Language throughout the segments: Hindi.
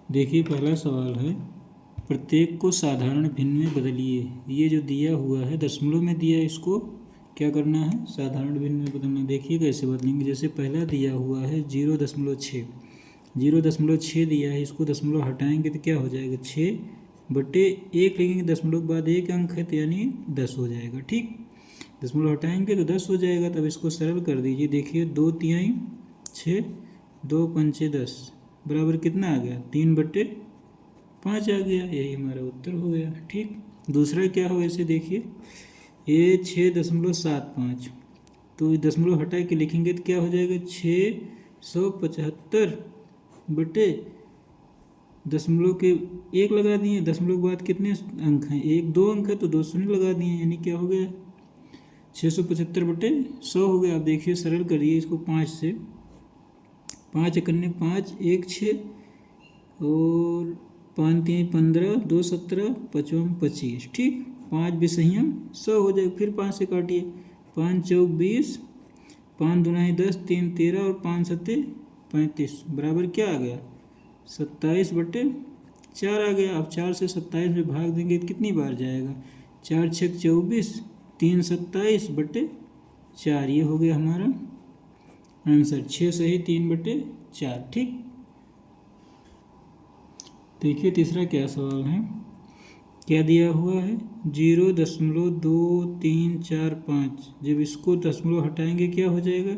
देखिए पहला सवाल है, प्रत्येक को साधारण भिन्न में बदलिए। ये जो दिया हुआ है दशमलव में दिया है, इसको क्या करना है, साधारण भिन्न में बदलना। देखिए कैसे बदलेंगे। जैसे पहला दिया हुआ है 0.6, 0.6 दिया है, इसको दशमलव हटाएंगे तो क्या हो जाएगा, 6/1 लिखेंगे, दशमलव के बाद एक अंक है तो यानी 10 हो जाएगा। ठीक, दशमलव हटाएंगे तो 10 हो जाएगा। तब इसको सरल कर दीजिए। देखिए 2×3 6, 2×5 10 बराबर कितना आ गया, 3/5 आ गया। यही हमारा उत्तर हो गया। ठीक, दूसरा क्या हो, ऐसे देखिए ये 6.75, तो दशमलव हटा के लिखेंगे तो क्या हो जाएगा, 675 बटे दशमलव के एक लगा दिए, दशमलव के बाद कितने अंक हैं, एक दो अंक है तो 2 शून्य लगा दिए, यानी क्या हो गया, 675/100 हो गया। अब देखिए सरल करिए इसको 5 से, 5 एकन्ने 5, 1 6 और 5×3 15, 2 17, 5×5 25। ठीक, 5 बिसहियाँ 100 हो जाएगा। फिर 5 से काटिए, 5×4 20, 5×2 10, 3 13 और 5×7 35 बराबर क्या आ गया, 27/4 आ गया। अब 4 से 27 में भाग देंगे तो कितनी बार जाएगा, 4 6 24, 3 27/4। ये हो गया हमारा आंसर, 6 सही 3/4। ठीक, देखिए तीसरा क्या सवाल है, क्या दिया हुआ है, 0.2345। जब इसको दशमलव हटाएंगे क्या हो जाएगा,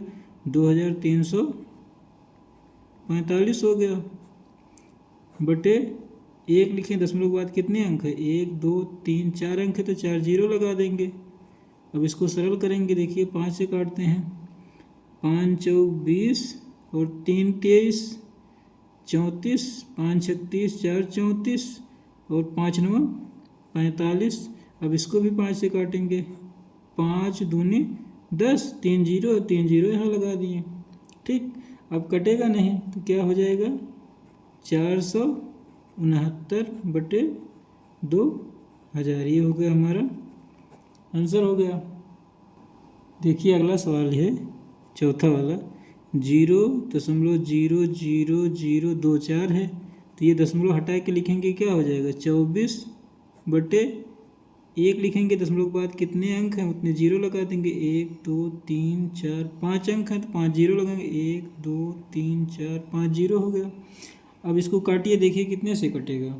2345 हो गया, बटे 1 लिखें, दशमलव के बाद कितने अंक है, 1 2 3 4 अंक है तो 4 जीरो लगा देंगे। अब इसको सरल करेंगे। देखिए 5 से काटते हैं, 5×4 20 और 3 23 34, 5 36 4 34 और 5×9 45। अब इसको भी 5 से काटेंगे, 5×2 10, 3 जीरो, 3 जीरो यहाँ लगा दिए। ठीक, अब कटेगा नहीं तो क्या हो जाएगा, 469/2000। ये हो गया हमारा आंसर हो गया। देखिए अगला सवाल है, चौथा वाला, 0.00024 है, तो ये दशमलव हटा के लिखेंगे क्या हो जाएगा, 24/1 लिखेंगे, दशमलव के बाद कितने अंक हैं उतने जीरो लगा देंगे, 1 2 3 4 5 अंक हैं तो 5 जीरो लगाएंगे, 1 2 3 4 5 जीरो हो गया। अब इसको काटिए, देखिए कितने से कटेगा।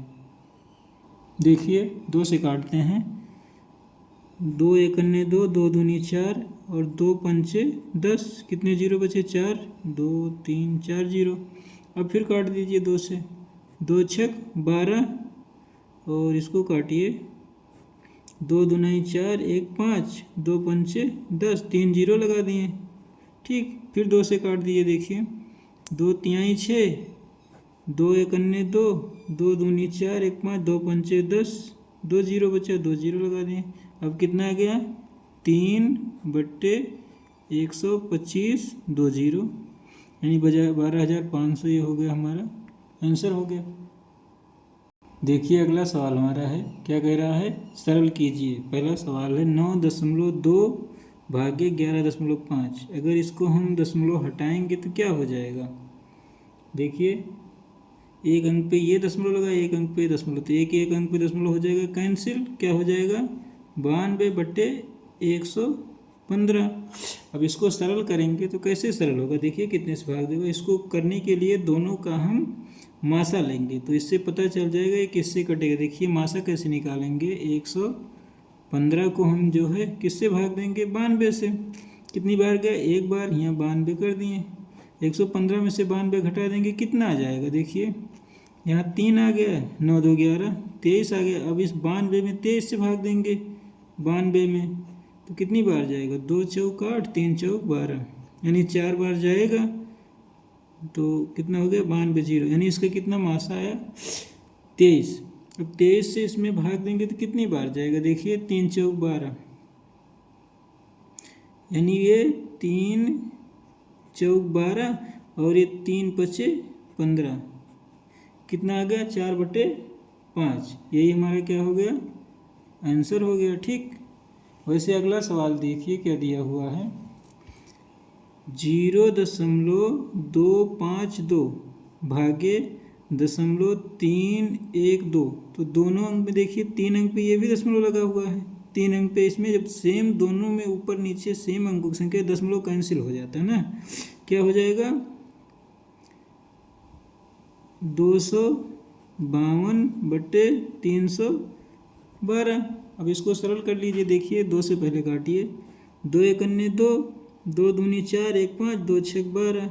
देखिए 2 से काटते हैं, 2 एकन्ने 2, 2 दूनी 4 और 2 पंचे 10, कितने जीरो बचे, 4, 2 3 4 जीरो। अब फिर काट दीजिए 2 से, 2 छक 12 और इसको काटिए, 2 दूनी 4, 1 5, 2 पंचे 10, 3 जीरो लगा दिए। ठीक, फिर 2 से काट दीजिए। देखिए 2 तिहाई 6, 2 एकन्ने 2, 2 दूनी 4, 1 5, 2 पंचे 10, 2 जीरो बचा, 2 जीरो लगा दिए। अब कितना आ गया, 3/125, 2 जीरो, यानी 12,500। ये हो गया हमारा आंसर हो गया। देखिए अगला सवाल हमारा है, क्या कह रहा है, सरल कीजिए। पहला सवाल है 9.2 भाग्य 11.5। अगर इसको हम दशमलव हटाएंगे तो क्या हो जाएगा। देखिए एक अंक पे ये दशमलव लगा, एक अंक पे दशमलव, तो एक अंक पे दशमलव हो जाएगा कैंसिल, क्या हो जाएगा, 92/115। अब इसको सरल करेंगे तो कैसे सरल होगा, देखिए कितने से भाग देगा। इसको करने के लिए दोनों का हम मासा लेंगे तो इससे पता चल जाएगा ये किससे कटेगा। देखिए मासा कैसे निकालेंगे, 115 को हम जो है किससे भाग देंगे, 92 से। कितनी बार गया, एक बार, यहाँ 92 कर दिए। 115 में से 92 घटा देंगे, कितना आ जाएगा, देखिए यहाँ 3 आ गया, 9 2 11, 23 आ गया। अब इस 92 में 23 से भाग देंगे, 92 में तो कितनी बार जाएगा, 2 चौक 8, 3 चौक 12, यानी 4 बार जाएगा। तो कितना हो गया, 92 जीरो, यानी इसका कितना मासा आया, 23। अब 23 से इसमें भाग देंगे तो कितनी बार जाएगा, देखिए 3 चौक 12, यानी ये 3 चौक 12 और ये 3 पचे 15, कितना आ गया, 4/5। यही हमारा क्या हो गया, आंसर हो गया। ठीक, वैसे अगला सवाल देखिए क्या दिया हुआ है, 0.252 भाग्य .312। तो दोनों अंक में देखिए 3 अंक पे ये भी दशमलव लगा हुआ है, 3 अंक पे इसमें जब सेम दोनों में ऊपर नीचे सेम अंकों की संख्या दशमलव कैंसिल हो जाता है ना, क्या हो जाएगा 252/312। अब इसको सरल कर लीजिए, देखिए 2 से पहले काटिए, 2 एकन्ने 2, 2 दूनी 4, 1 5, 2 छक 12,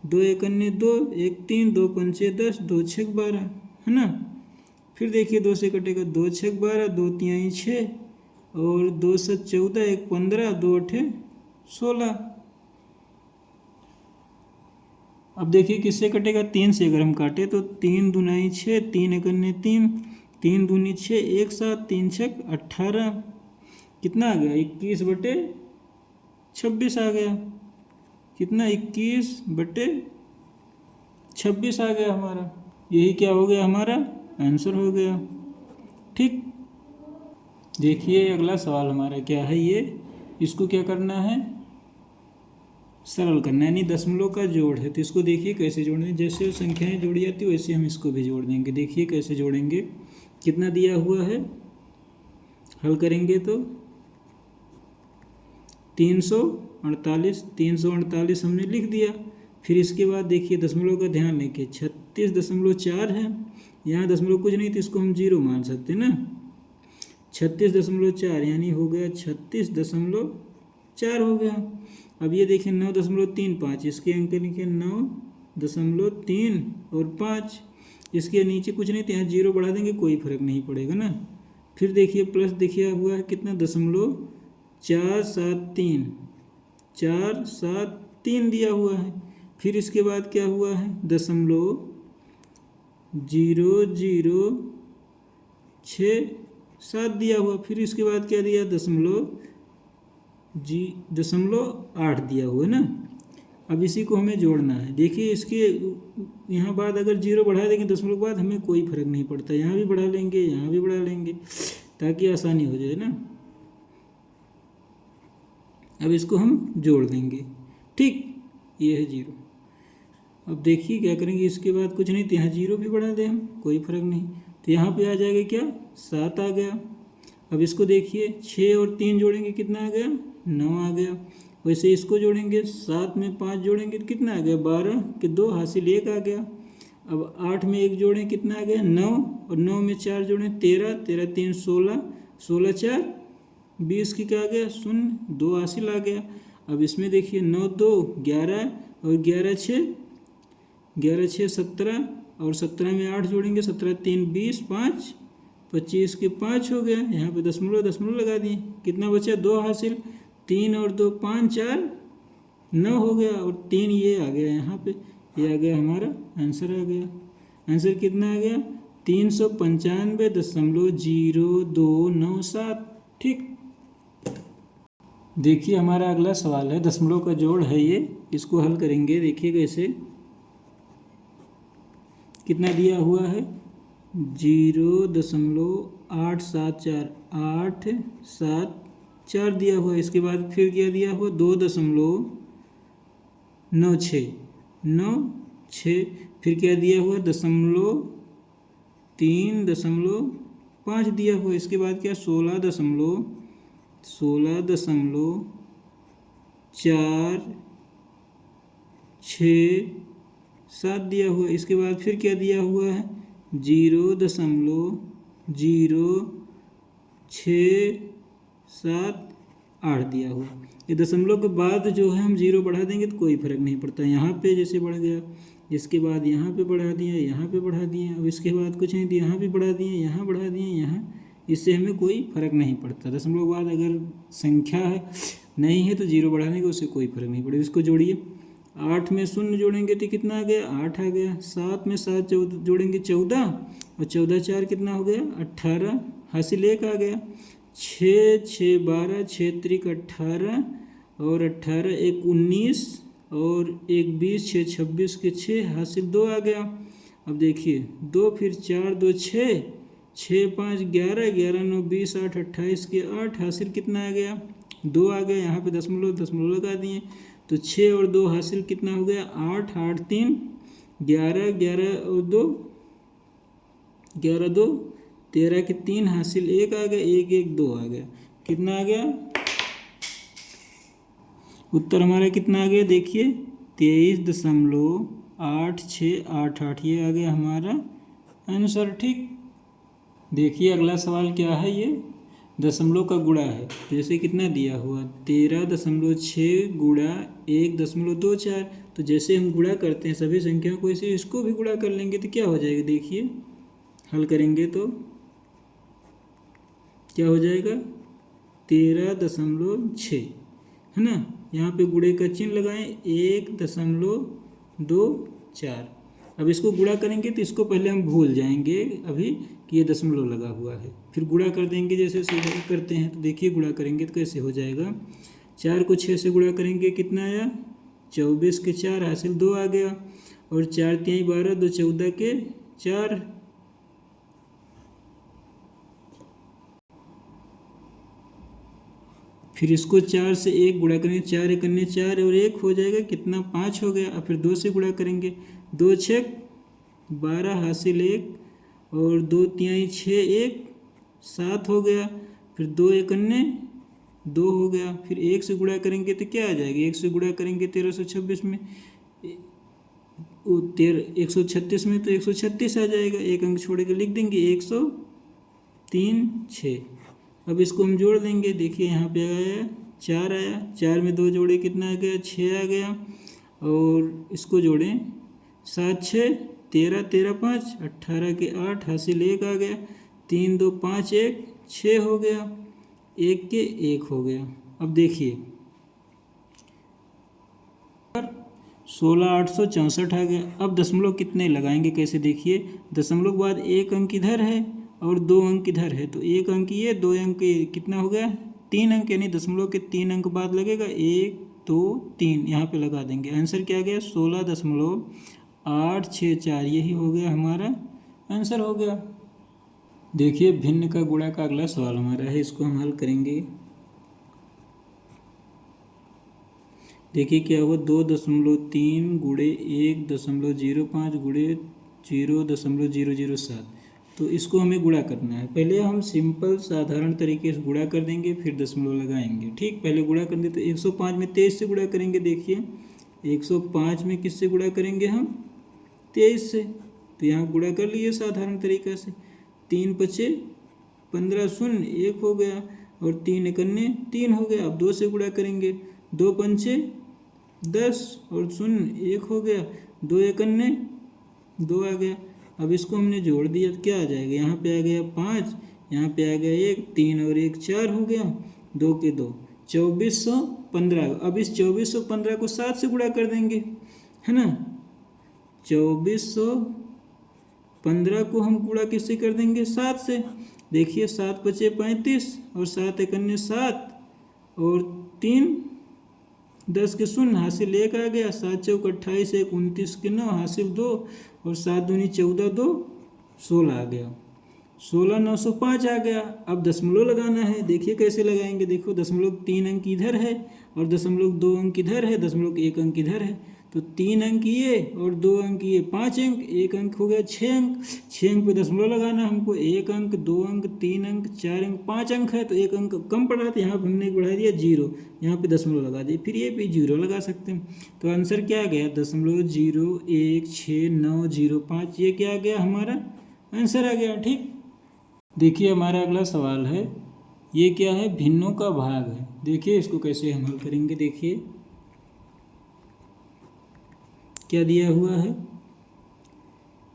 2 एकन्ने 2, 1 3, 2 पंचे 10, 2 छक 12, है ना। फिर देखिए 2 से कटेगा 2 छक 12, 2 तिहाई 6 और 2 7 14, 1 15, 2 8 16। अब देखिए किससे कटेगा, 3 से अगर हम काटे तो 3 दूनाई 6, 3 एकन्ने 3, 3 दूनी 6, 1 7, 3 छक 18, कितना आ गया 21/26 आ गया, कितना 21/26 आ गया हमारा। यही क्या हो गया, हमारा आंसर हो गया। ठीक, देखिए अगला सवाल हमारा क्या है, ये इसको क्या करना है, सरल करना है, यानी दशमलव का जोड़ है। तो इसको देखिए कैसे जोड़ेंगे, जैसे संख्याएं जोड़ी जाती है वैसे हम इसको भी जोड़ देंगे। देखिए कैसे जोड़ेंगे, कितना दिया हुआ है, हल करेंगे तो 348 हमने लिख दिया। फिर इसके बाद देखिए दशमलव का ध्यान लेके 36.4 है, यहाँ दशमलव कुछ नहीं तो इसको हम 0 मान सकते हैं ना, 36.4 यानी हो गया 36.4 हो गया। अब ये देखिए 9.35, इसके अंक लिखे 9.3 और 5, इसके नीचे कुछ नहीं तो यहाँ 0 बढ़ा देंगे, कोई फर्क नहीं पड़ेगा ना। फिर देखिए प्लस देखिए हुआ है कितना, 473 दिया हुआ है। फिर इसके बाद क्या हुआ है, 0.0067 दिया हुआ। फिर इसके बाद क्या दिया, 0.8 दिया हुआ है ना। अब इसी को हमें जोड़ना है। देखिए इसके यहाँ बाद अगर 0 बढ़ा देंगे दशमलव के बाद हमें कोई फर्क नहीं पड़ता, यहाँ भी बढ़ा लेंगे यहाँ भी बढ़ा लेंगे ताकि आसानी हो जाए ना। अब इसको हम जोड़ देंगे, ठीक, ये है 0। अब देखिए क्या करेंगे, इसके बाद कुछ नहीं तो यहाँ 0 भी बढ़ा दें हम, कोई फर्क नहीं, तो यहाँ पे आ जाएगा क्या, 7 आ गया। अब इसको देखिए 6 और 3 जोड़ेंगे कितना आ गया, 9 आ गया। वैसे इसको जोड़ेंगे, 7 में 5 जोड़ेंगे तो कितना आ गया, 12 के 2 हासिल 1 आ गया। अब 8 में 1 जोड़ें कितना आ गया, 9, और 9 में 4 जोड़ें 13, 13 3 16, 16 4 20 की क्या आ गया, 0, 2 हासिल आ गया। अब इसमें देखिए 9 2 11 और 11 6 17, और 17 में 8 जोड़ेंगे, 17 3 20, 5 25 के 5 हो गया। यहाँ पे दशमलव लगा दिए, कितना बचा, 2 हासिल, 3 और 2 5 4 9 हो गया, और 3 ये आ गया यहाँ पे, ये आ गया हमारा आंसर आ गया। आंसर कितना आ गया, 395.0297। ठीक, देखिए हमारा अगला सवाल है, दशमलव का जोड़ है ये, इसको हल करेंगे। देखिए कैसे, कितना दिया हुआ है, 0.874874 दिया हुआ है। इसके बाद फिर क्या दिया हुआ, 2.96, फिर क्या दिया हुआ, 3.5 दिया हुआ। इसके बाद क्या, 16.467 दिया हुआ। इसके बाद फिर क्या दिया हुआ है, 0.0678 दिया हुआ। ये दशमलव के बाद जो है हम 0 बढ़ा देंगे तो कोई फर्क नहीं पड़ता, यहाँ पे जैसे बढ़ गया, इसके बाद यहाँ पे बढ़ा दिए, यहाँ पे बढ़ा दिए, अब इसके बाद कुछ नहीं, यहाँ भी बढ़ा दिए, यहाँ बढ़ा दिए, यहाँ, इससे हमें कोई फर्क नहीं पड़ता। दशमलव के बाद अगर संख्या है नहीं है तो 0 बढ़ाने का उससे कोई फर्क नहीं पड़ेगा। इसको जोड़िए, 8 में 0 जोड़ेंगे तो कितना आ गया, 8 आ गया। 7 में 7 जोड़ेंगे 14, और 14 4 कितना हो गया, 18 हासिल 1 आ गया। 6 6 12, 6 त्रिक 18, और 18 1 19, और 1 20, 6 26 के 6 हासिल 2 आ गया। अब देखिए 2 फिर 4 2 6, 6 5 11, 11 9 20, 8 28 के 8 हासिल कितना आ गया, 2 आ गया। यहाँ पे दशमलव लगा दिए तो 6 और 2 हासिल कितना हो गया, 8 8 3 11 11 और 2 11 2 13 के 3 हासिल 1 आ गया, 1 1 2 आ गया। कितना आ गया उत्तर हमारा? कितना आ गया देखिए 23.8688, ये आ गया हमारा आंसर। ठीक, देखिए अगला सवाल क्या है, ये दशमलव का गुणा है। जैसे कितना दिया हुआ 13.6 गुणा 1.24। तो जैसे हम गुणा करते हैं सभी संख्याओं को, इसे इसको भी गुणा कर लेंगे तो क्या हो जाएगा देखिए, हल करेंगे तो क्या हो जाएगा 13.6 है ना। यहाँ पे गुणे का चिन्ह लगाएं 1.24। अब इसको गुणा करेंगे तो इसको पहले हम भूल जाएंगे अभी कि ये दशमलव लगा हुआ है, फिर गुणा कर देंगे जैसे सीधे करते हैं। तो देखिए गुणा करेंगे तो कैसे हो जाएगा, 4 को 6 से गुणा करेंगे कितना आया 24 के 4 हासिल 2 आ गया, और 4 3 12 2 14 के 4। फिर इसको 4 से 1 गुणा करेंगे, 4 एक अन्य 4 और 1 हो जाएगा कितना 5 हो गया। और फिर 2 से गुणा करेंगे, 2 6 12 हासिल 1 और 2 3 6 1 7 हो गया। फिर 2 एक अन्य 2 हो गया। फिर 1 से गुणा करेंगे तो क्या आ जाएगा, 1 से गुणा करेंगे 1326 में 136 में तो 136 आ जाएगा, एक अंक छोड़ के लिख देंगे 103 6। अब इसको हम जोड़ देंगे, देखिए यहाँ पे आया 4 आया, 4 में 2 जोड़े कितना आ गया 6 आ गया, और इसको जोड़ें 7 6 13 13 5 18 के 8 हासिल 1 आ गया, 3 2 5 1 6 हो गया, 1 के 1 हो गया। अब देखिए 16,864 आ गया। अब दशमलव कितने लगाएंगे कैसे देखिए, दशमलव के बाद एक अंक इधर है और 2 अंक इधर है, तो एक अंक ये 2 अंक ये, कितना हो गया 3 अंक, यानी दशमलव के 3 अंक बाद लगेगा 1 2 3, यहाँ पे लगा देंगे। आंसर क्या गया 16.864, यही हो गया हमारा आंसर हो गया। देखिए भिन्न का गुणा का अगला सवाल हमारा है, इसको हम हल करेंगे। देखिए क्या हुआ 2.3 गुणे 1.05 गुणे 0.007, तो इसको हमें गुणा करना है। पहले हम सिंपल साधारण तरीके से गुणा कर देंगे, फिर दशमलव लगाएंगे। ठीक, पहले गुणा कर देते तो 105 में 23 से गुणा करेंगे। देखिए 105 में किससे गुणा करेंगे हम 23 से, तो यहाँ गुणा कर लिए साधारण तरीका से, 3 5 15 शून्य 1 हो गया, और 3 एक अन्य 3 हो गया। अब 2 से गुणा करेंगे, 2 5 10 और शून्य 1 हो गया, 2 एक अन्य 2 आ गया। अब इसको हमने जोड़ दिया तो क्या आ जाएगा, यहाँ पे आ गया 5, यहाँ पे आ गया 1, 3 और 1 4 हो गया, 2 के 2 2415। अब इस 2415 को 7 से गुणा कर देंगे, है ना। 2415 को हम गुणा किससे कर देंगे 7 से। देखिए 7 5 35 और 7 एक अन्य 7 और 3 10 के शून्य हासिल 1 आ गया, 7 चौक 28 1 29 के 9 हासिल 2 और 7 दूनी 14 2 16 आ गया, 16,905 आ गया। अब दशमलव लगाना है, देखिए कैसे लगाएंगे। देखो दशमलव 3 अंक इधर है और दशमलव 2 अंक इधर है, दशमलव 1 अंक इधर है, तो 3 अंक ये और 2 अंक ये, 5 अंक, 1 अंक हो गया 6 अंक। 6 अंक पे दशमलव लगाना हमको, 1 अंक 2 अंक 3 अंक 4 अंक 5 अंक है, तो 1 अंक कम पड़ रहा था, यहाँ पर हमने बढ़ा दिया 0, यहाँ पे दशमलव लगा दिए, फिर ये भी 0 लगा सकते हैं। तो आंसर क्या आ गया 0.0169005, ये क्या आ गया हमारा आंसर आ गया। ठीक, देखिए हमारा अगला सवाल है, ये क्या है भिन्नों का भाग है। देखिए इसको कैसे हम हल करेंगे। देखिए क्या दिया हुआ है,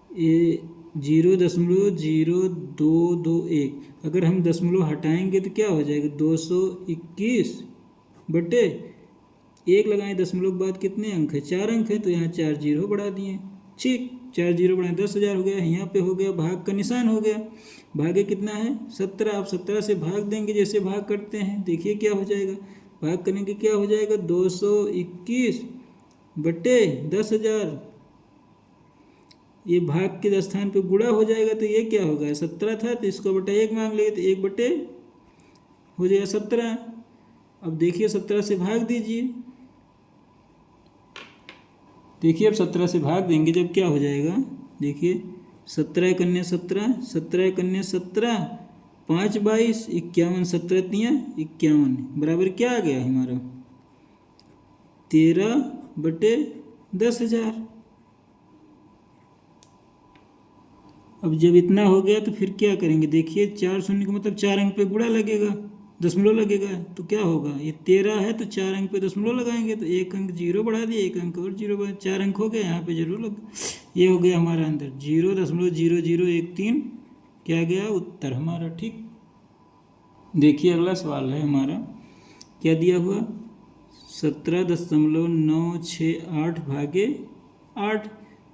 ये 0.0221, अगर हम दशमलव हटाएंगे तो क्या हो जाएगा 221 बटे 1 लगाएं, दशमलव के बाद कितने अंक है 4 अंक है, तो यहाँ 4 जीरो बढ़ा दिए। ठीक, 4 जीरो बढ़ाएं 10,000 हो गया, यहाँ पे हो गया भाग का निशान हो गया। भागे कितना है 17, आप 17 से भाग देंगे जैसे भाग करते हैं। देखिए क्या हो जाएगा, भाग करेंगे क्या हो जाएगा 221 बटे 10,000, ये भाग के स्थान पे गुणा हो जाएगा, तो ये क्या होगा 17 था तो इसको बटा 1 मांग लेंगे, तो 1 बटे हो जाएगा 17। अब देखिए 17 से भाग दीजिए, देखिए अब 17 से भाग देंगे जब क्या हो जाएगा, देखिए 17 कन्या 17, 17 कन्या 17, 5 22, 51, 17 तियाँ 51 बराबर क्या आ गया हमारा 13/10,000। अब जब इतना हो गया तो फिर क्या करेंगे, देखिए 4 शून्य का मतलब 4 अंक पे गुणा लगेगा, दशमलव लगेगा, तो क्या होगा, ये 13 है तो 4 अंक पे दशमलव लगाएंगे तो 1 अंक जीरो बढ़ा दिया, 1 अंक और जीरो बढ़ा, 4 अंक हो गया, यहाँ पे जरूर लग, ये हो गया हमारा आंसर 0.0013 क्या गया उत्तर हमारा। ठीक, देखिए अगला सवाल है हमारा, क्या दिया हुआ 17.968 भागे 8,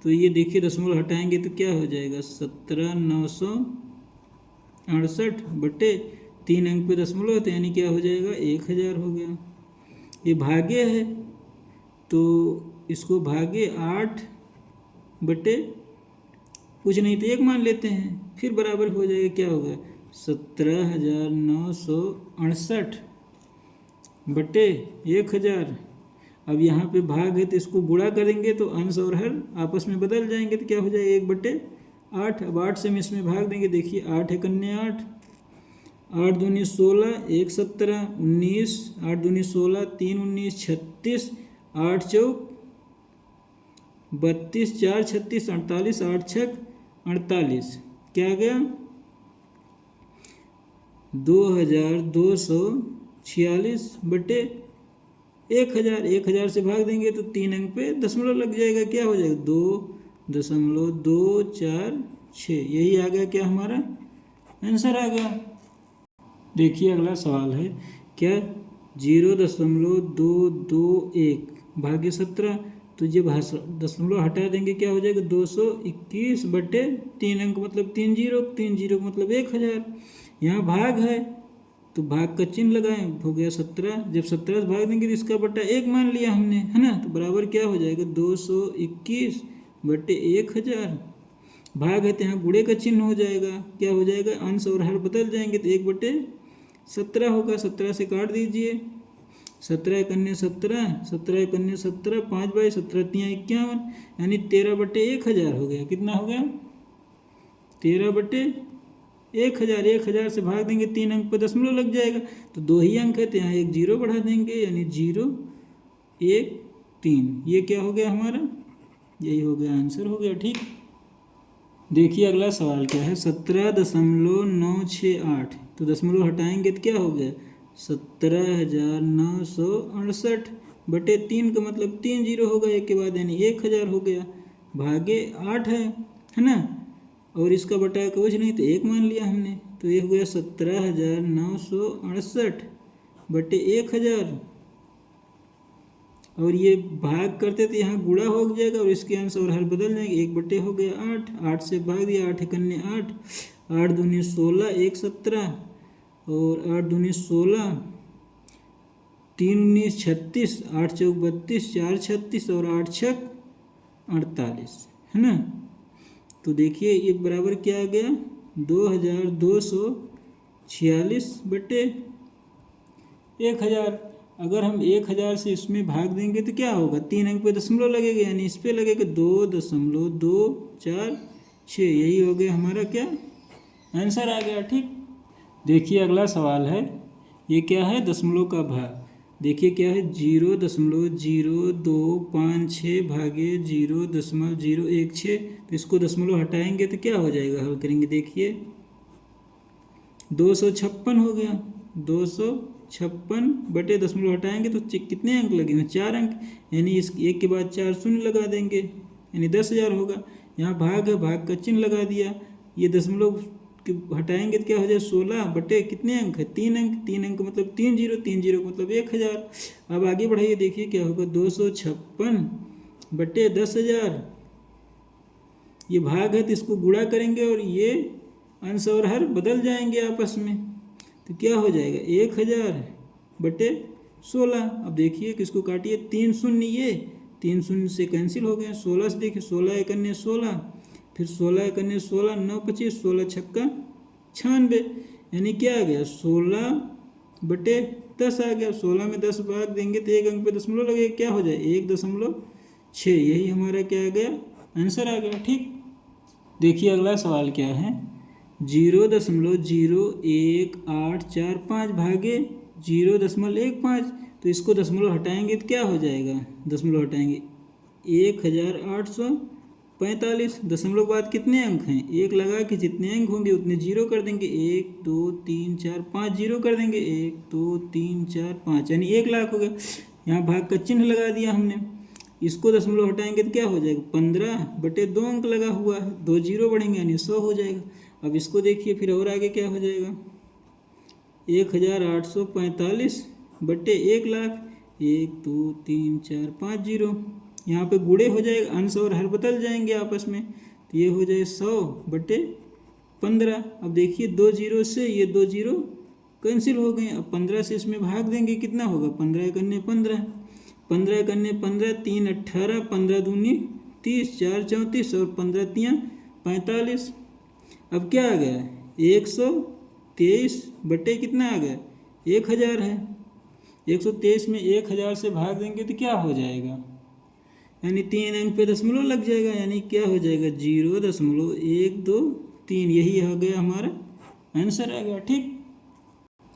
तो ये देखिए दशमलव हटाएंगे तो क्या हो जाएगा 17,968 बटे 3 अंक पे दशमलव तो यानी क्या हो जाएगा 1000 हो गया। ये भागे है तो इसको भागे 8 बटे कुछ नहीं तो 1 मान लेते हैं, फिर बराबर हो जाएगा, क्या होगा 17,968 बटे 1000। अब यहाँ पे भाग है तो इसको गुणा करेंगे तो अंश और हर आपस में बदल जाएंगे तो क्या हो जाएगा 1/8। अब 8 से हम इसमें भाग देंगे, देखिए 8 है कन्या 8, 8 दूनी 16, 1 17, 19, 8 दूनी 16, 3 19, 36, 8 चौक 32, 4 36, 48, 8 छक 48, क्या गया 2246 बटे 1000। 1000 से भाग देंगे तो 3 अंक पे दशमलव लग जाएगा, क्या हो जाएगा 2.246, यही आ गया क्या हमारा आंसर आ गया। देखिए अगला सवाल है, क्या 0.221 भागे 17, तो जब दशमलव हटा देंगे क्या हो जाएगा 221 बटे 3 अंक मतलब 30 मतलब 1000। यहाँ भाग है तो भाग का चिन्ह लगाएं, हो गया 17, जब 17 से भाग देंगे तो इसका बटा 1 मान लिया हमने, है ना, तो बराबर क्या हो जाएगा 221 बटे 1000। भाग है तो यहाँ गुणे का चिन्ह हो जाएगा, क्या हो जाएगा अंश और हर बदल जाएंगे तो 1/17 होगा, 17 से काट दीजिए, 17 कन्या 17, 17 कन्या 17, 5 बाई 17 तियाँ 51 यानी 13/1000 हो गया, कितना हो गया 13/1000। 1000 से भाग देंगे 3 अंक पर दशमलव लग जाएगा तो 2 ही अंक है तो यहाँ 1 जीरो बढ़ा देंगे यानी 013, ये क्या हो गया हमारा, यही हो गया आंसर हो गया। ठीक, देखिए अगला सवाल क्या है 17.968, तो दशमलव हटाएंगे तो क्या हो गया 17,968 बटे 3 का मतलब 3 जीरो होगा एक के बाद यानी 1000 हो गया, भागे 8 है ना, और इसका बटा कुछ नहीं तो 1 मान लिया हमने, तो ये हो गया 17,968 बटे 1000, और ये भाग करते तो यहाँ गुणा हो जाएगा और इसके अंश और हर बदल जाएंगे, 1 हो गया 8, 8 से भाग दिया, 8 कन्या 8, 8 दूनी 16, 1 17 और 8 दूनी 16, 3 19 36, 8 चौक 32, 4 36 और 8 छक 48, है ना, तो देखिए ये बराबर क्या आ गया 2246 बटे 1000। अगर हम 1000 से इसमें भाग देंगे तो क्या होगा 3 अंक पे दशमलव लगेगा यानी इस पे लगेगा 2.246, यही हो गया हमारा क्या आंसर आ गया। ठीक, देखिए अगला सवाल है, ये क्या है दशमलव का भाग, देखिए क्या है 0.0256 भागे 0.016, तो इसको दशमलव हटाएंगे तो क्या हो जाएगा, हल करेंगे देखिए 256 हो गया, 256 बटे दशमलव हटाएंगे तो कितने अंक लगेंगे 4 अंक, यानी इस एक के बाद 4 शून्य लगा देंगे यानी 10,000 होगा। यहाँ भाग है, भाग का चिन्ह लगा दिया, ये दशमलव हटाएंगे तो क्या हो जाए 16 बटे कितने अंक है 3 अंक, 3 अंक मतलब 3 जीरो मतलब 1000। अब आगे बढ़ाइए, देखिए क्या होगा 256 बटे 10,000, ये भाग है तो इसको गुणा करेंगे और ये अंश और हर बदल जाएंगे आपस में, तो क्या हो जाएगा 1000 बटे 16। अब देखिए किसको काटिए 3 शून्य, ये 3 शून्य से कैंसिल हो गए, 16 से देखिए 16 एक अन्य 16, फिर 16 एक अन्य 16, 9 25, 16 छक्का 96, यानी क्या आ गया 16 बटे 10 आ गया। 16 में 10 भाग देंगे तो 1 अंक पे दशमलव लगेगा, क्या हो जाए 1.6 6, यही हमारा क्या आ गया, आंसर आ गया। ठीक, देखिए अगला सवाल क्या है, 0.01845 भागे 0.15, तो इसको दशमलव हटाएंगे तो क्या हो जाएगा, दशमलव हटाएंगे 1845। दशमलव के बाद कितने अंक हैं, एक लगा के जितने अंक होंगे उतने जीरो कर देंगे, 1 2 3 4 5 जीरो कर देंगे, 1 2 3 4 5, यानी 1 लाख हो गया। यहाँ भाग का चिन्ह लगा दिया हमने, इसको दशमलव हटाएंगे तो क्या हो जाएगा, 15/2 अंक लगा हुआ है, 2 जीरो बढ़ेंगे यानी 100 हो जाएगा। अब इसको देखिए फिर और आगे क्या हो जाएगा, 1845/1 लाख, 1 2 3 4 5 जीरो, यहाँ पे गुणे हो जाएगा, अंश और हर बदल जाएंगे आपस में, तो ये हो जाए 100/15। अब देखिए 2 जीरो से ये 2 जीरो कैंसिल हो गए, अब 15 से इसमें भाग देंगे, कितना होगा, 15 कन्ने 15, 15 कन्ने 15, 3 18, 15 दूनी 30, 4 34 और 15 तियाँ 45। अब क्या आ गया, 123 कितना आ गया, 1000 है। 123 में 1000 से भाग देंगे तो क्या हो जाएगा, यानी 3 अंक पे दशमलव लग जाएगा, यानी क्या हो जाएगा 0.123, यही हो गया हमारा आंसर आ गया। ठीक,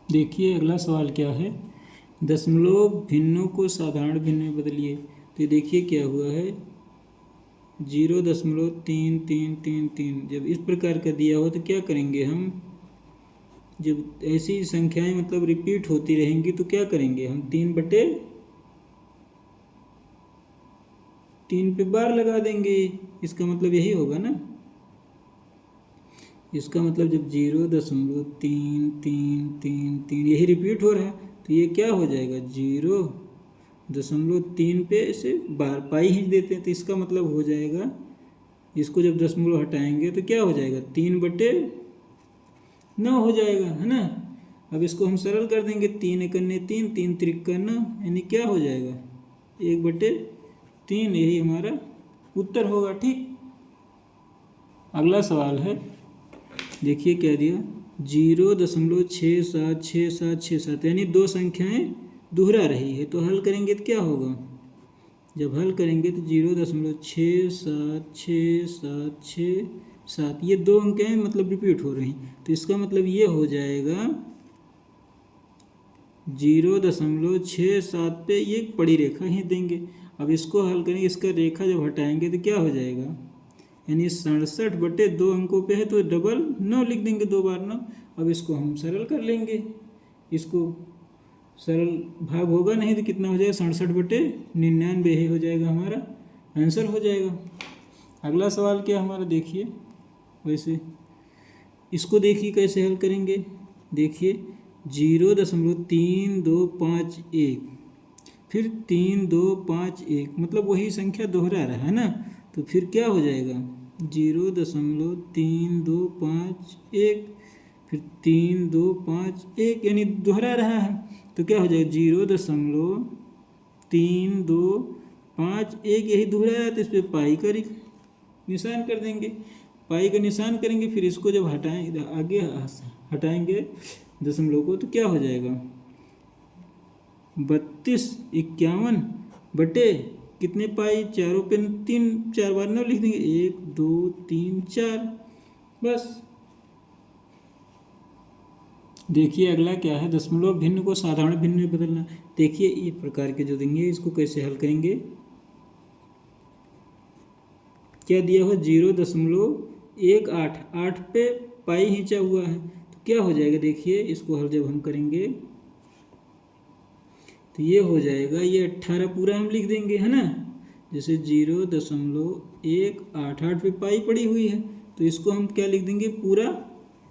देखिए अगला सवाल क्या है, दशमलव भिन्नों को साधारण भिन्न में बदलिए। तो देखिए क्या हुआ है, 0.3333, जब इस प्रकार का दिया हो तो क्या करेंगे हम, जब ऐसी संख्याएं मतलब रिपीट होती रहेंगी तो क्या करेंगे हम, 3/3 पे बार लगा देंगे, इसका मतलब यही होगा ना। इसका मतलब जब 0.3333 यही रिपीट हो रहा है तो ये क्या हो जाएगा, 0.3 पे से बार पाई ही देते हैं, तो इसका मतलब हो जाएगा, इसको जब दशमलव हटाएंगे तो क्या हो जाएगा, 3/9 हो जाएगा, है ना। अब इसको हम सरल कर देंगे, 3 एकन्ने 3, 3 त्रिक्का 9, यानी क्या हो जाएगा, 1/3, यही हमारा उत्तर होगा। ठीक, अगला सवाल है, देखिए क्या दिया, 0.676767, यानी दो संख्याएं दोहरा रही है, तो हल करेंगे तो क्या होगा, जब हल करेंगे तो 0.676767, ये दो अंक हैं मतलब रिपीट हो रही, तो इसका मतलब ये हो जाएगा 0.67 पे ये बड़ी रेखा ही देंगे। अब इसको हल करेंगे, इसका रेखा जब हटाएंगे तो क्या हो जाएगा, यानी 67/2 अंकों पे है तो डबल 9 लिख देंगे, 2 बार 9। अब इसको हम सरल कर लेंगे, इसको सरल भाग होगा नहीं तो कितना हो जाएगा, 67/99 ही हो जाएगा, हमारा आंसर हो जाएगा। अगला सवाल क्या हमारा, देखिए वैसे इसको देखिए कैसे हल करेंगे, देखिए 0.3251, फिर 3251, मतलब वही संख्या दोहरा रहा है ना, तो फिर क्या हो जाएगा, 0.3251, फिर 3251, यानी दोहरा रहा है, तो क्या हो जाएगा 0.3251, यही दोहरा रहा है, तो इस पर पाई का निशान कर देंगे, पाई का निशान करेंगे, फिर इसको जब हटाएंगे आगे हटाएंगे दशमलव को तो क्या हो जाएगा, 3251 बटे कितने पाई, चारों पे 3 4 बार 9 लिख देंगे, 1 2 3 4, बस। देखिए अगला क्या है, दशमलव भिन्न को साधारण भिन्न में बदलना। देखिए ये प्रकार के जो देंगे इसको कैसे हल करेंगे, क्या दिया हुआ 0.188 पे पाई खींचा हुआ है, तो क्या हो जाएगा, देखिए इसको हल जब हम करेंगे तो ये हो जाएगा, ये 18 पूरा हम लिख देंगे, है ना, जैसे 0.188 पे पाई पड़ी हुई है तो इसको हम क्या लिख देंगे, पूरा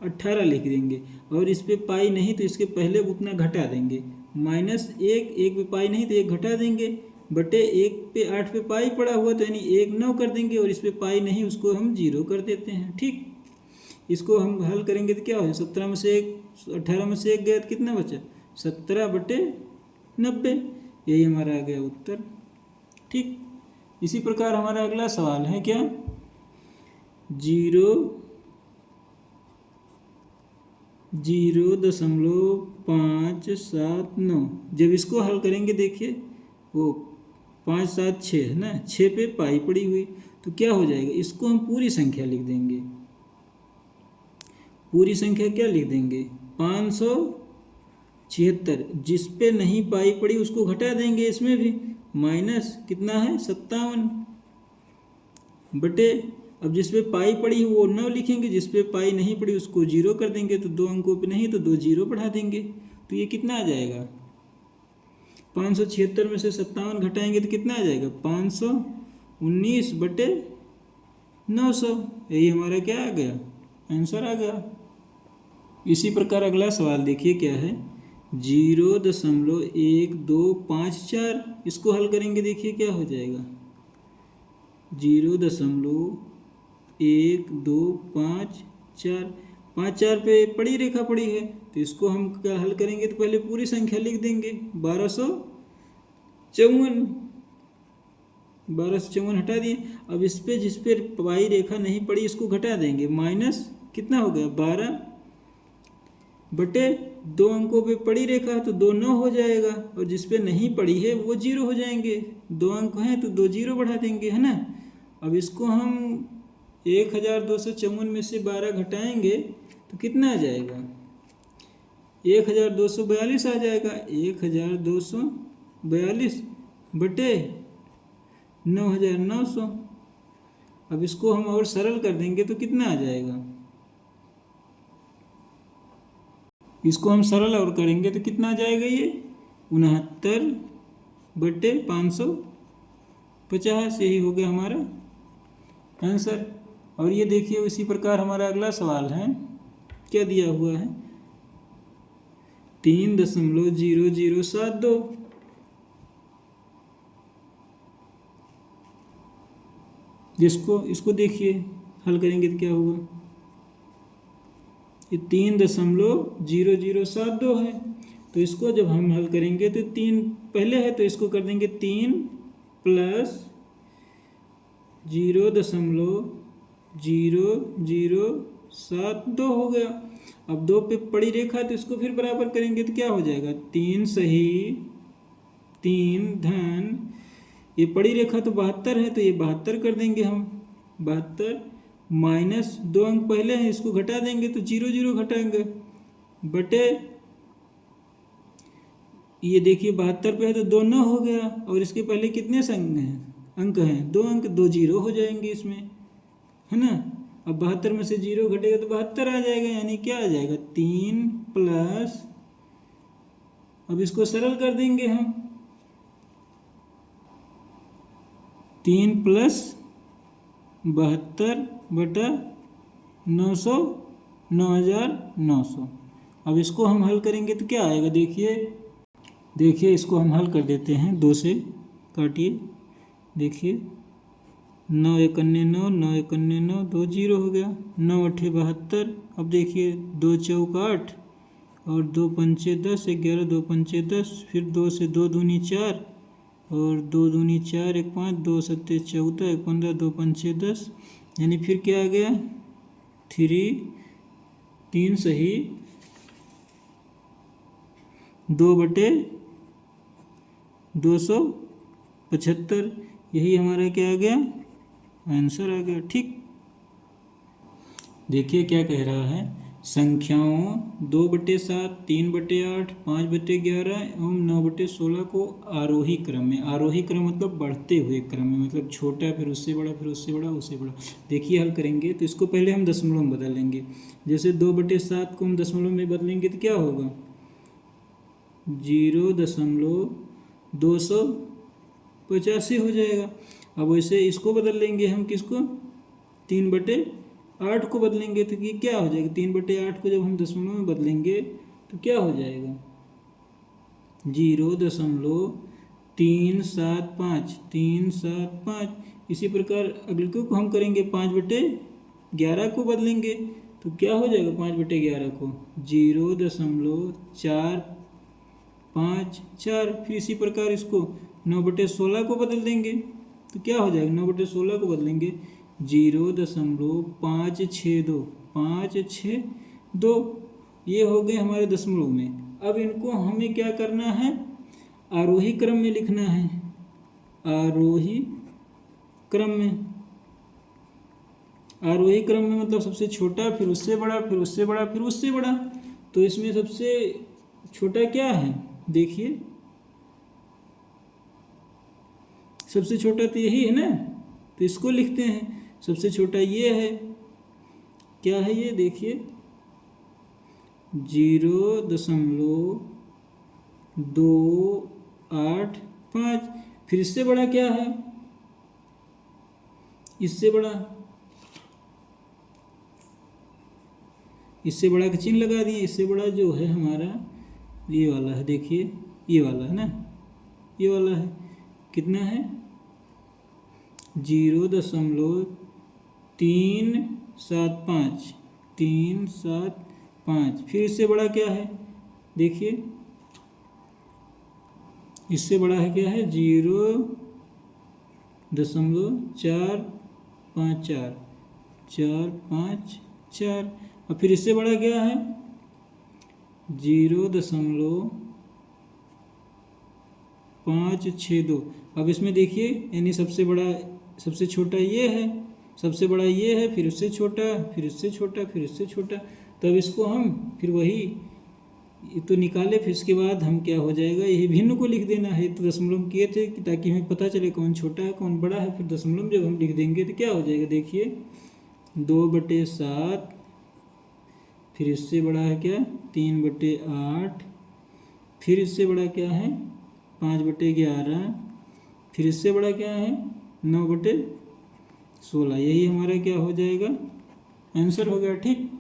18 लिख देंगे, और इस पे पाई नहीं तो इसके पहले उतना घटा देंगे, -1, 1 पे पाई नहीं तो 1 घटा देंगे, बटे 1 पे 8 पे पाई पड़ा हुआ तो यानी 1 9 कर देंगे, और इस पे पाई नहीं उसको हम 0 कर देते हैं। ठीक, इसको हम हल करेंगे तो क्या हो, 17 में से 1 18 में से 1 गया तो कितना बचा, 17/90, यही हमारा आ गया उत्तर। ठीक, इसी प्रकार हमारा अगला सवाल है क्या, 0.579, जब इसको हल करेंगे देखिए वो 5 7 6 है ना, 6 पे पाई पड़ी हुई, तो क्या हो जाएगा, इसको हम पूरी संख्या लिख देंगे। पूरी संख्या क्या लिख देंगे, 576। जिस पे नहीं पाई पड़ी उसको घटा देंगे, इसमें भी माइनस कितना है 57 बटे, अब जिस पे पाई पड़ी है वो 9 लिखेंगे, जिस पे पाई नहीं पड़ी उसको 0 कर देंगे, तो 2 अंकों पे नहीं तो 2 0 बढ़ा देंगे, तो ये कितना आ जाएगा, 576 में से 57 घटाएंगे तो कितना आ जाएगा, 519 बटे 900। यही हमारा क्या आ गया, आंसर आ गया। इसी प्रकार अगला सवाल देखिए क्या है, 0.1254, इसको हल करेंगे, देखिए क्या हो जाएगा, 0.1254, 5 4 पे पड़ी रेखा पड़ी है, तो इसको हम क्या हल करेंगे, तो पहले पूरी संख्या लिख देंगे, 1254 हटा दिए। अब इस पे जिस पे पाई रेखा नहीं पड़ी इसको घटा देंगे, माइनस कितना हो गया 12 बटे 2 अंकों पे पड़ी रेखा है तो 2 9 हो जाएगा, और जिस पे नहीं पड़ी है वो 0 हो जाएंगे, 2 अंक हैं तो 2 0 बढ़ा देंगे, है ना। अब इसको हम 1254 में से 12 घटाएंगे तो कितना आ जाएगा, 1242 आ जाएगा, 1242 बटे 9900। अब इसको हम और सरल कर देंगे तो कितना आ जाएगा, इसको हम सरल और करेंगे तो कितना आ जाएगा, ये 69 बटे 550, यही हो गया हमारा आंसर। और ये देखिए उसी प्रकार हमारा अगला सवाल है, क्या दिया हुआ है, 3.0072, इसको देखिए हल करेंगे तो क्या होगा, ये 3.0072 है, तो इसको जब हम हल करेंगे तो 3 पहले है तो इसको कर देंगे 3 + 0.0072 हो गया। अब 2 पे पड़ी रेखा तो इसको फिर बराबर करेंगे तो क्या हो जाएगा, 3 सही 3 धन, ये पड़ी रेखा तो 72 है तो ये 72 कर देंगे हम, 72 माइनस 2 अंक पहले हैं इसको घटा देंगे तो 0 0 घटाएंगे, बटे ये देखिए 72 पे है तो 2 9 हो गया, और इसके पहले कितने अंक हैं 2 अंक, 2 0 हो जाएंगे इसमें, है ना। अब 72 में से 0 घटेगा तो 72 आ जाएगा, यानी क्या आ जाएगा 3 प्लस, अब इसको सरल कर देंगे हम, 3 + 72 बटा 900 9900। अब इसको हम हल करेंगे तो क्या आएगा, देखिए इसको हम हल कर देते हैं, 2 से काटिए, देखिए 9 1 9 9 1 9 2 0 हो गया, 9 8 72। अब देखिए 2 चौक 8 और 2 पंचे 10, 11 2 पंचे 10, फिर 2 से 2 दूनी 4 और 2 दूनी 4 1 5, 2 सत्ते 14 1 15, 2 पंचे 10, यानी फिर क्या आ गया 3 सही 2/275, यही हमारा क्या आ गया, आंसर आ गया। ठीक, देखिए क्या कह रहा है, संख्याओं 2/7, 3/8, 5/11 एवं 9/16 को आरोही क्रम में, आरोही क्रम मतलब बढ़ते हुए क्रम में, मतलब छोटा फिर उससे बड़ा फिर उससे बड़ा उससे बड़ा, देखिए हल करेंगे तो इसको पहले हम दशमलव में बदल लेंगे। जैसे 2/7 को हम दशमलव में बदलेंगे तो क्या होगा, 0.285 हो जाएगा। अब वैसे इसको बदल लेंगे हम, किसको, 3/8 को बदलेंगे तो ये क्या हो जाएगा, 3/8 को जब हम दशमलव में बदलेंगे तो क्या हो जाएगा, 0.375। इसी प्रकार अगले को हम करेंगे 5/11 को बदलेंगे तो क्या हो जाएगा, 5/11 को 0.454। फिर इसी प्रकार इसको 9/16 को बदल देंगे तो क्या हो जाएगा, 9/16 को बदलेंगे 0.562, ये हो गए हमारे दशमलव में। अब इनको हमें क्या करना है, आरोही क्रम में लिखना है। आरोही क्रम में। आरोही क्रम में मतलब सबसे छोटा, फिर उससे बड़ा, फिर उससे बड़ा, फिर उससे बड़ा। तो इसमें सबसे छोटा क्या है, देखिए सबसे छोटा तो यही है ना, तो इसको लिखते हैं। सबसे छोटा ये है, क्या है ये, देखिए 0.285। फिर इससे बड़ा क्या है, इससे बड़ा, इससे बड़ा का चिन्ह लगा दिए। इससे बड़ा जो है हमारा ये वाला है, देखिए ये वाला है ना, ये वाला है। कितना है, 0.375, 375। फिर इससे बड़ा क्या है, देखिए इससे बड़ा है क्या है, 0.454, 454। और फिर इससे बड़ा क्या है, 0.562। अब इसमें देखिए, यानी सबसे बड़ा, सबसे छोटा ये है, सबसे बड़ा ये है, फिर उससे छोटा, फिर इससे छोटा, फिर इससे छोटा। तब इसको हम फिर वही ये तो निकाले, फिर इसके बाद हम क्या हो जाएगा, यही भिन्न को लिख देना है। तो दशमलव किए थे कि ताकि हमें पता चले कौन छोटा है कौन बड़ा है। फिर दशमलव जब हम लिख देंगे तो क्या हो जाएगा, देखिए 2/7, फिर इससे बड़ा है क्या 3/8, फिर इससे बड़ा क्या है 5/11, फिर इससे बड़ा क्या है 9/16। यही हमारा क्या हो जाएगा, आंसर हो गया। ठीक,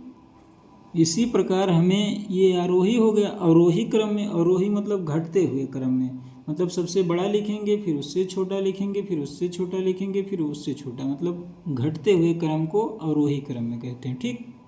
इसी प्रकार हमें ये आरोही हो गया। अवरोही क्रम में, अवरोही मतलब घटते हुए क्रम में, मतलब सबसे बड़ा लिखेंगे, फिर उससे छोटा लिखेंगे, फिर उससे छोटा लिखेंगे, फिर उससे छोटा, मतलब घटते हुए क्रम को अवरोही क्रम में कहते हैं। ठीक।